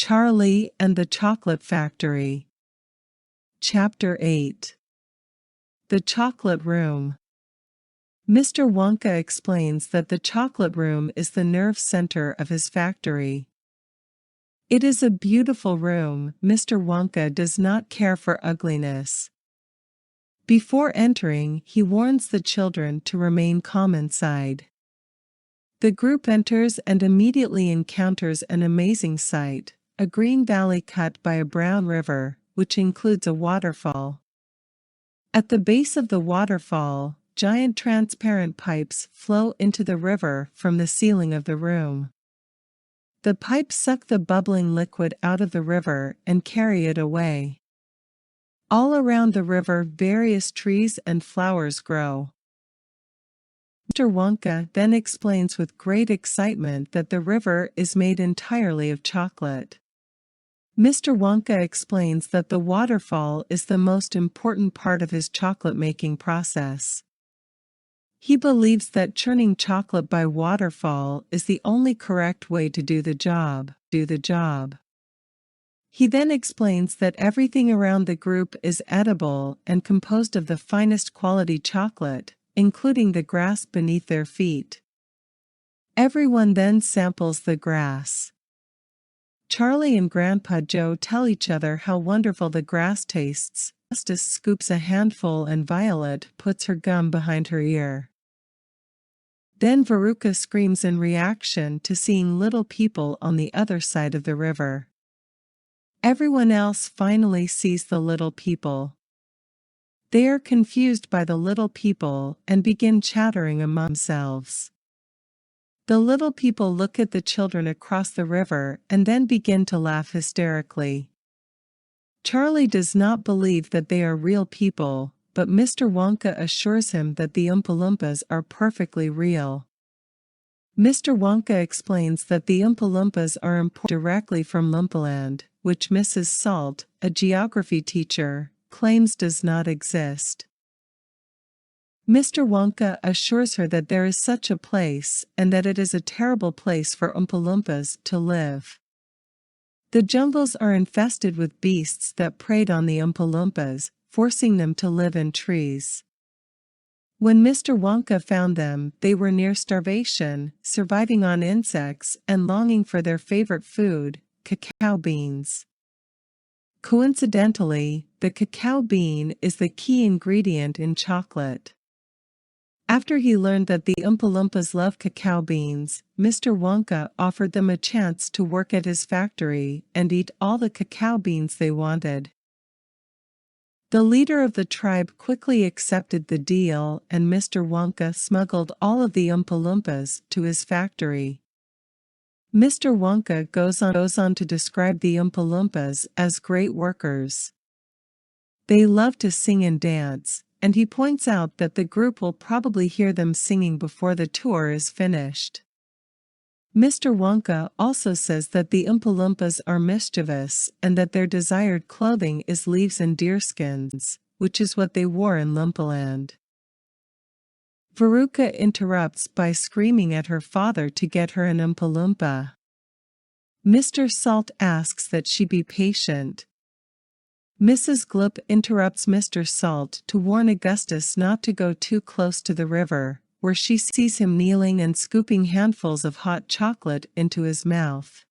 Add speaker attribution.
Speaker 1: Charlie and the Chocolate Factory. Chapter 8. The Chocolate Room. Mr. Wonka explains that the chocolate room is the nerve center of his factory. It is a beautiful room. Mr. Wonka does not care for ugliness. Before entering, he warns the children to remain calm inside. The group enters and immediately encounters an amazing sight, a green valley cut by a brown river, which includes a waterfall. At the base of the waterfall, giant transparent pipes flow into the river from the ceiling of the room. The pipes suck the bubbling liquid out of the river and carry it away. All around the river, various trees and flowers grow. Mr. Wonka then explains with great excitement that the river is made entirely of chocolate. Mr. Wonka explains that the waterfall is the most important part of his chocolate-making process. He believes that churning chocolate by waterfall is the only correct way to do the job. He then explains that everything around the group is edible and composed of the finest quality chocolate, including the grass beneath their feet. Everyone then samples the grass. Charlie and Grandpa Joe tell each other how wonderful the grass tastes. Justice scoops a handful and Violet puts her gum behind her ear. Then Veruca screams in reaction to seeing little people on the other side of the river. Everyone else finally sees the little people. They are confused by the little people and begin chattering among themselves. The little people look at the children across the river and then begin to laugh hysterically. Charlie does not believe that they are real people, but Mr. Wonka assures him that the Oompa Loompas are perfectly real. Mr. Wonka explains that the Oompa Loompas are imported directly from Loompaland, which Mrs. Salt, a geography teacher, claims does not exist. Mr. Wonka assures her that there is such a place and that it is a terrible place for Oompa Loompas to live. The jungles are infested with beasts that preyed on the Oompa Loompas, forcing them to live in trees. When Mr. Wonka found them, they were near starvation, surviving on insects and longing for their favorite food, cacao beans. Coincidentally, the cacao bean is the key ingredient in chocolate. After he learned that the Oompa Loompas love cacao beans, Mr. Wonka offered them a chance to work at his factory and eat all the cacao beans they wanted. The leader of the tribe quickly accepted the deal and Mr. Wonka smuggled all of the Oompa Loompas to his factory. Mr. Wonka goes on to describe the Oompa Loompas as great workers. They love to sing and dance, and he points out that the group will probably hear them singing before the tour is finished. Mr. Wonka also says that the Oompa Loompas are mischievous and that their desired clothing is leaves and deerskins, which is what they wore in Loompaland. Veruca interrupts by screaming at her father to get her an Oompa Loompa. Mr. Salt asks that she be patient. Mrs. Gloop interrupts Mr. Salt to warn Augustus not to go too close to the river, where she sees him kneeling and scooping handfuls of hot chocolate into his mouth.